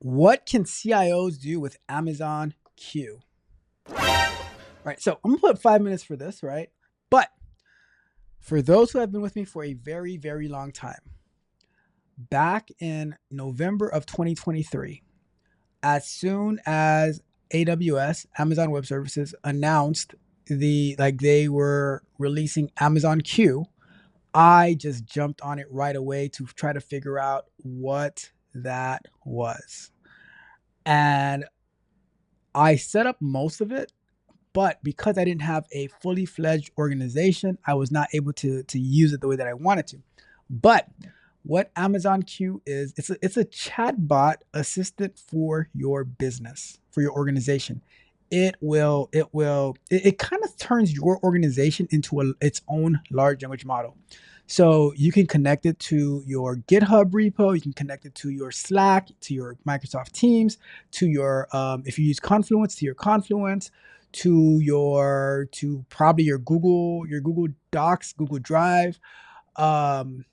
What can CIOs do with Amazon Q? Right. So I'm gonna put 5 minutes for this, right? But for those who have been with me for a very, very long time, back in November of 2023, as soon as AWS, Amazon Web Services, announced they were releasing Amazon Q, I just jumped on it right away to try to figure out what that was. And I set up most of it, but because I didn't have a fully fledged organization, I was not able to use it the way that I wanted to. But what Amazon Q is, it's a chatbot assistant for your business, for your organization. It kind of turns your organization into its own large language model. So you can connect it to your GitHub repo, you can connect it to your Slack, to your Microsoft Teams, to your if you use Confluence, to your Confluence, to probably your Google Docs, Google Drive, um,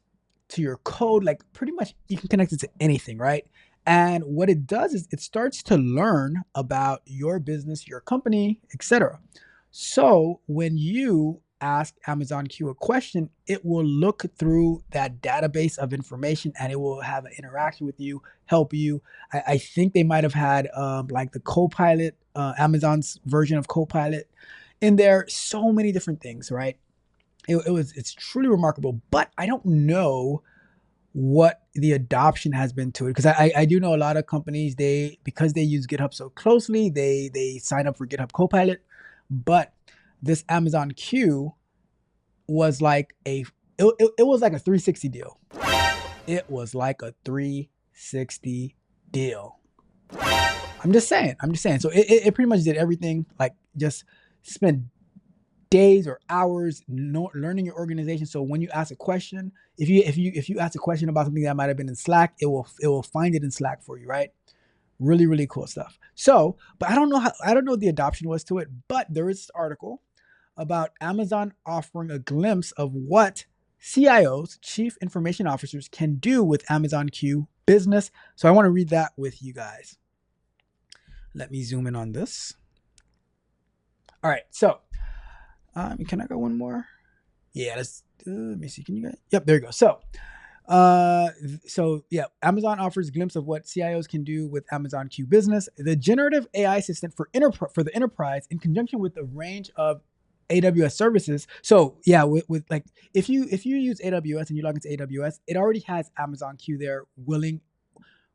to your code. Like pretty much you can connect it to anything, right? And what it does is it starts to learn about your business, your company, etc. So when you ask Amazon Q a question, it will look through that database of information and it will have an interaction with you, help you. I think they might have had like the Copilot, Amazon's version of Copilot in there. So many different things, right? It's truly remarkable, but I don't know what the adoption has been to it, because I do know a lot of companies, because they use GitHub so closely, they sign up for GitHub Copilot. But this Amazon Q was like it was like a 360 deal. It was like a 360 deal. I'm just saying. So it pretty much did everything, like just spent days or hours learning your organization. So when you ask a question, if you ask a question about something that might have been in Slack, it will find it in Slack for you, right? Really, really cool stuff. So, but I don't know what the adoption was to it, but there is this article about Amazon offering a glimpse of what CIOs, Chief Information Officers, can do with Amazon Q Business. So I want to read that with you guys. Let me zoom in on this. All right, so can I go one more? Yeah, let me see. Can you guys? Yep, there you go. So yeah, Amazon offers a glimpse of what CIOs can do with Amazon Q Business, the generative AI assistant for the enterprise, in conjunction with a range of AWS services. So yeah, with like if you use AWS and you log into AWS, it already has Amazon Q there,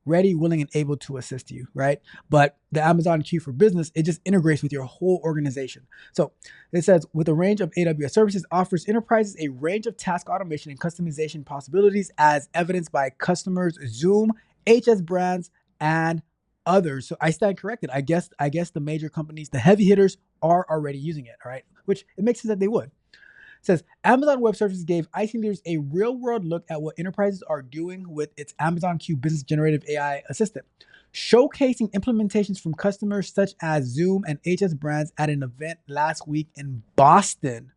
ready, willing, and able to assist you, right? But the Amazon Q for Business, it just integrates with your whole organization. So it says, with a range of AWS services, offers enterprises a range of task automation and customization possibilities, as evidenced by customers Zoom, HS Brands, and others. So I stand corrected. I guess the major companies, the heavy hitters, are already using it, all right? Which it makes sense that they would. It says Amazon Web Services gave IT leaders a real-world look at what enterprises are doing with its Amazon Q Business Generative AI Assistant, showcasing implementations from customers such as Zoom and HS Brands at an event last week in Boston.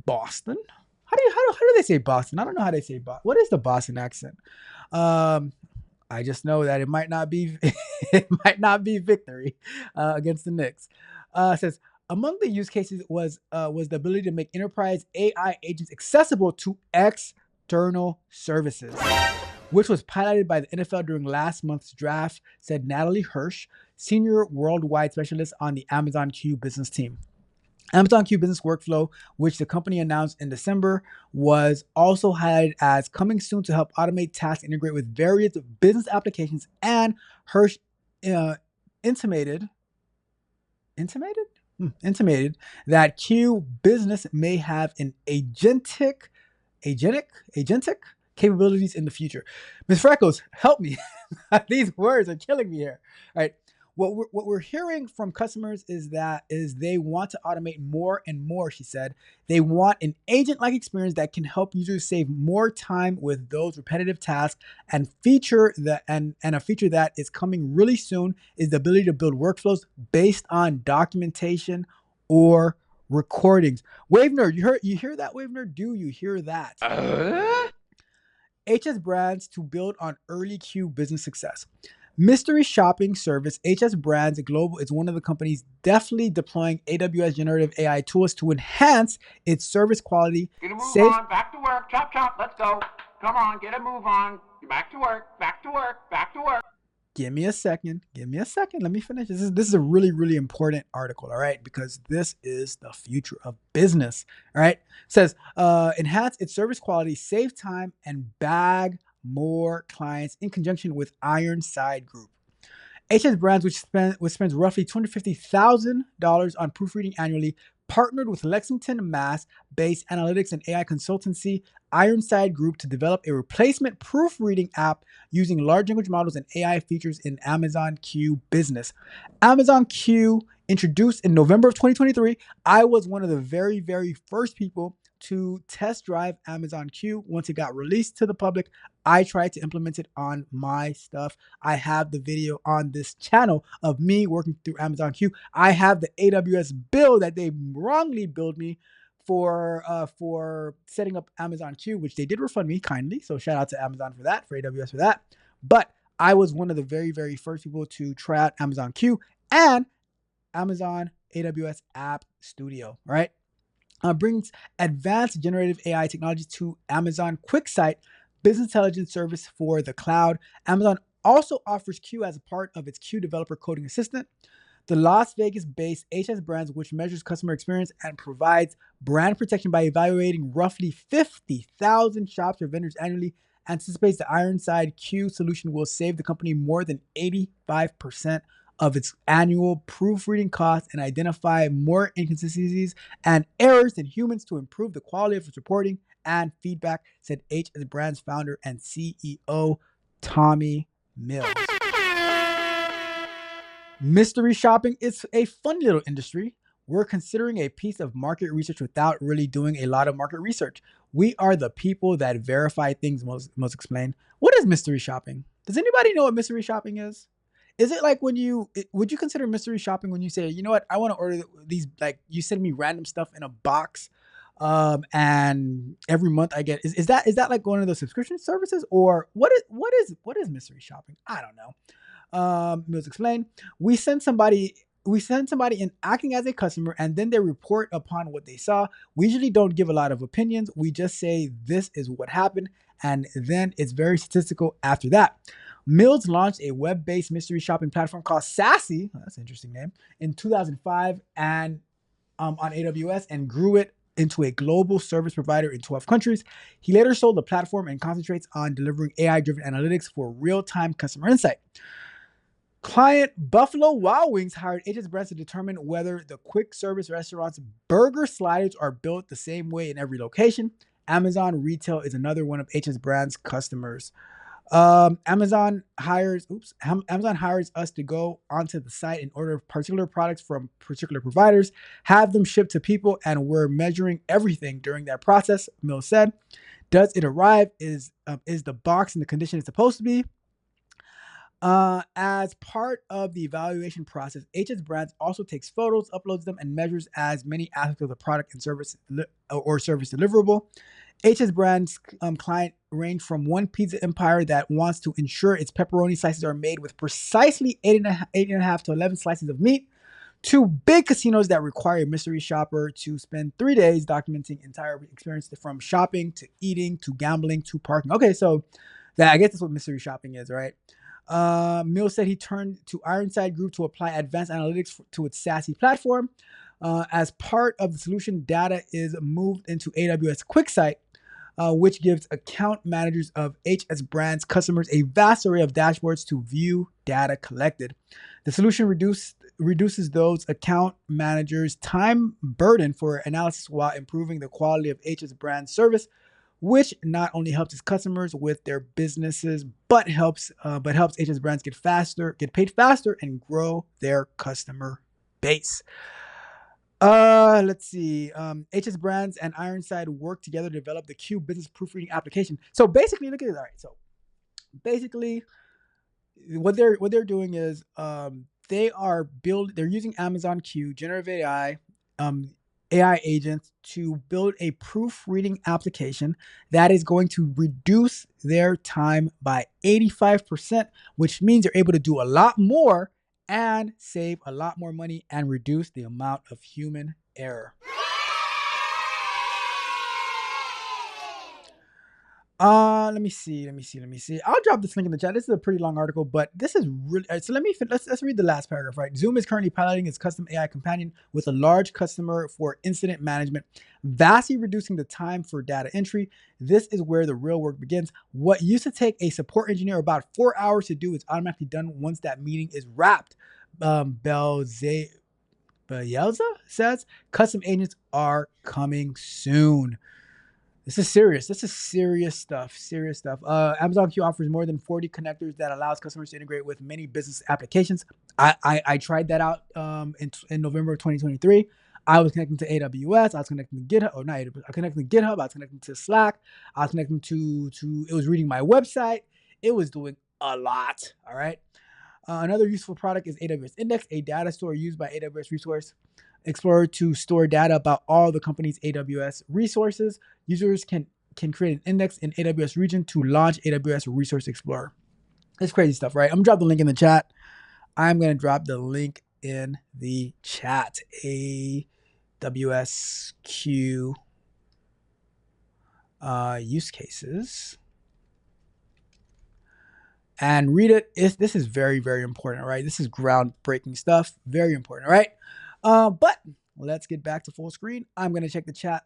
Boston? How do they say Boston? I don't know how they say Boston. What is the Boston accent? Um, I just know that it might not be it might not be victory against the Knicks. It says among the use cases was the ability to make enterprise AI agents accessible to external services, which was piloted by the NFL during last month's draft, said Natalie Hirsch, senior worldwide specialist on the Amazon Q business team. Amazon Q Business Workflow, which the company announced in December, was also highlighted as coming soon to help automate tasks, integrate with various business applications, and Hirsch uh, intimated intimated that Q Business may have an agentic capabilities in the future. Ms. Freckles, help me. These words are killing me here. All right. What we're hearing from customers is they want to automate more and more, she said. They want an agent-like experience that can help users save more time with those repetitive tasks, and a feature that is coming really soon is the ability to build workflows based on documentation or recordings. Wave Nerd, you hear that, Wave Nerd? Do you hear that? HS Brands to build on early Q business success. Mystery shopping service HS Brands Global is one of the companies definitely deploying AWS generative AI tools to enhance its service quality. Get a move on. Back to work. Chop, chop. Let's go. Come on. Get a move on. Back to work. Back to work. Back to work. Give me a second. Give me a second. Let me finish. This is a really, really important article, all right? Because this is the future of business. All right. It says enhance its service quality, save time, and bag more clients in conjunction with Ironside Group. HS Brands, which spends roughly $250,000 on proofreading annually, partnered with Lexington, Mass-based analytics and AI consultancy Ironside Group to develop a replacement proofreading app using large language models and AI features in Amazon Q Business. Amazon Q introduced in November of 2023. I was one of the very, very first people to test drive Amazon Q once it got released to the public. I tried to implement it on my stuff. I have the video on this channel of me working through Amazon Q. I have the AWS bill that they wrongly billed me for setting up Amazon Q, which they did refund me kindly. So shout out to Amazon for that, for AWS for that. But I was one of the very, very first people to try out Amazon Q and Amazon AWS App Studio, right? Brings advanced generative AI technology to Amazon QuickSight business intelligence service for the cloud. Amazon also offers Q as a part of its Q developer coding assistant. The Las Vegas-based HS Brands, which measures customer experience and provides brand protection by evaluating roughly 50,000 shops or vendors annually, anticipates the Ironside Q solution will save the company more than 85% of its annual proofreading costs and identify more inconsistencies and errors than humans to improve the quality of its reporting and feedback, said HS Brands founder and CEO Tommy Mills. Mystery shopping is a funny little industry. We're considering a piece of market research without really doing a lot of market research. We are the people that verify things, most explain. What is mystery shopping? Does anybody know what mystery shopping is? Is it like would you consider mystery shopping when you say, you know what, I want to order these, like you send me random stuff in a box, and every month I get, is that like one of those subscription services, or what is mystery shopping? I don't know. Mills explained, we send somebody in acting as a customer and then they report upon what they saw. We usually don't give a lot of opinions. We just say this is what happened, and then it's very statistical after that. Mills launched a web-based mystery shopping platform called Sassy, that's an interesting name, in 2005 and on AWS, and grew it into a global service provider in 12 countries. He later sold the platform and concentrates on delivering AI-driven analytics for real-time customer insight. Client Buffalo Wild Wings hired HS Brands to determine whether the quick service restaurant's burger sliders are built the same way in every location. Amazon Retail is another one of HS Brands' customers. Amazon hires us to go onto the site and order particular products from particular providers, have them shipped to people, and we're measuring everything during that process, Mills said. Does it arrive? Is the box in the condition it's supposed to be? As part of the evaluation process, HS Brands also takes photos, uploads them, and measures as many aspects of the product and service deliverable. HS Brands client range from one pizza empire that wants to ensure its pepperoni slices are made with precisely 8.5 to 11 slices of meat, to big casinos that require a mystery shopper to spend 3 days documenting entire experience from shopping to eating to gambling to parking. Okay, so I guess that's what mystery shopping is, right? Mills said he turned to Ironside Group to apply advanced analytics to its Sassy platform. As part of the solution, data is moved into AWS QuickSight, which gives account managers of HS Brands customers a vast array of dashboards to view data collected. The solution reduces those account managers' time burden for analysis while improving the quality of HS Brands service, which not only helps its customers with their businesses, but helps HS Brands get paid faster, and grow their customer base. Let's see. HS Brands and Ironside work together to develop the Q business proofreading application. So basically, look at this. All right. So basically, what they're doing is they're using Amazon Q generative AI AI agents to build a proofreading application that is going to reduce their time by 85%, which means they're able to do a lot more and save a lot more money and reduce the amount of human error. Let me see. I'll drop this link in the chat. This is a pretty long article, but this is really so. Let's read the last paragraph. Right, Zoom is currently piloting its custom AI companion with a large customer for incident management, vastly reducing the time for data entry. This is where the real work begins. What used to take a support engineer about 4 hours to do is automatically done once that meeting is wrapped. Belzea says custom agents are coming soon. This is serious. This is serious stuff. Serious stuff. Amazon Q offers more than 40 connectors that allows customers to integrate with many business applications. I tried that out in November of 2023. I was connecting to AWS. I was connecting to GitHub. Or not AWS. I was connecting to GitHub. I was connecting to Slack. I was connecting to. It was reading my website. It was doing a lot. All right. Another useful product is AWS Index, a data store used by AWS Resource Explorer to store data about all the company's AWS resources. Users can create an index in AWS region to launch AWS Resource Explorer. It's crazy stuff, right? I'm gonna drop the link in the chat. AWS Q use cases. And read it. This is very, very important, right? This is groundbreaking stuff. Very important, right? But let's get back to full screen. I'm going to check the chat